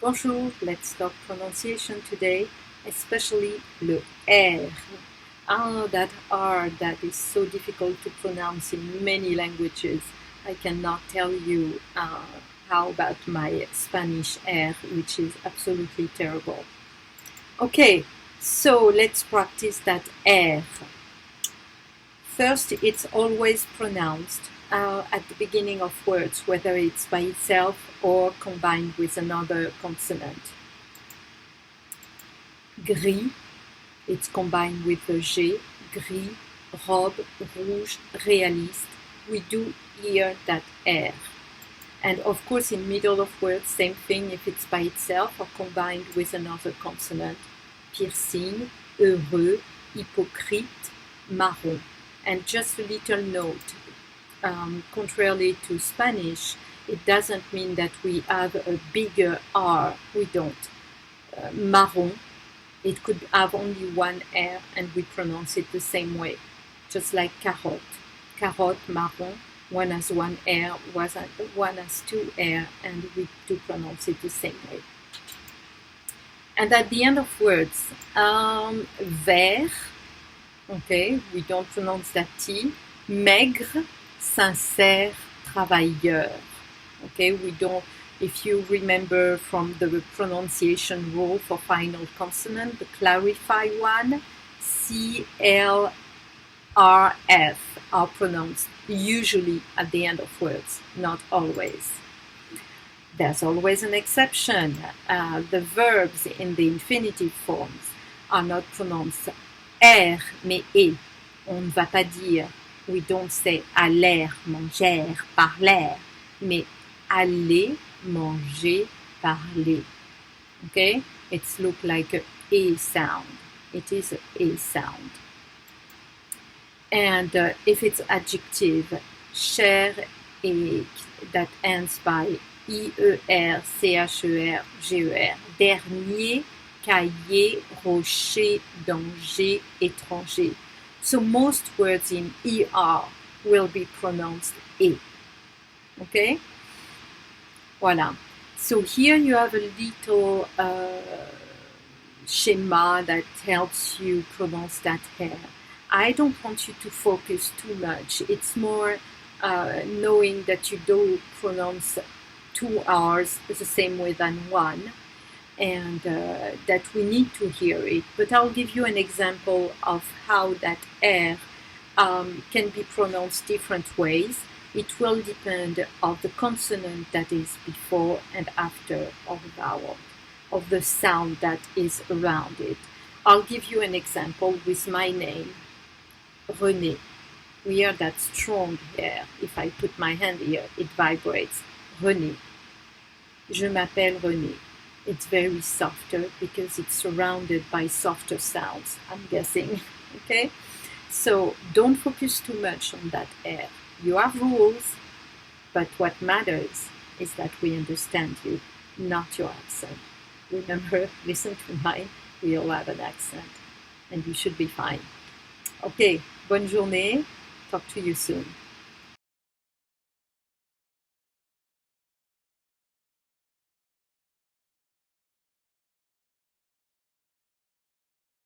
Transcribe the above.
Bonjour, let's talk pronunciation today, especially le R. Ah, that R that is so difficult to pronounce in many languages. I cannot tell you how about my Spanish R, which is absolutely terrible. Okay, so let's practice that R. First, it's always pronounced at the beginning of words, whether it's by itself or combined with another consonant. Gris, it's combined with the G, gris, robe, rouge, réaliste. We do hear that R. And of course, in middle of words, same thing if it's by itself or combined with another consonant. Piercing, heureux, hypocrite, marron. And just a little note, contrarily to Spanish, it doesn't mean that we have a bigger R. We don't. Marron, it could have only one R and we pronounce it the same way. Just like carotte. Carotte, marron, one has one R, one has two R, and we do pronounce it the same way. And at the end of words, vert, okay, we don't pronounce that T. Maigre, sincère, travailleur. Okay, we don't, if you remember from the pronunciation rule for final consonant, the clarify one, C, L, R, F are pronounced usually at the end of words, not always. There's always an exception. The verbs in the infinitive forms are not pronounced R, mais E. On ne va pas dire, we don't say aller, manger, parler, mais aller, manger, parler. Okay? It's look like a E sound. It is a E sound. And if it's adjective, cher, et that ends by IER, CHER, GER. Dernier, cahier, rocher, danger, étranger. So most words in ER will be pronounced E. Okay? Voilà. So here you have a little schema that helps you pronounce that hair. I don't want you to focus too much. It's more knowing that you don't pronounce two R's the same way than one, and that we need to hear it. But I'll give you an example of how that R can be pronounced different ways. It will depend on the consonant that is before and after of the vowel, of the sound that is around it. I'll give you an example with my name, René. We hear that strong here. If I put my hand here, it vibrates. René. Je m'appelle René. It's very softer because it's surrounded by softer sounds, I'm guessing. Okay? So don't focus too much on that R. You have rules, but what matters is that we understand you, not your accent. Remember, listen to mine. We all have an accent, and you should be fine. Okay, bonne journée. Talk to you soon.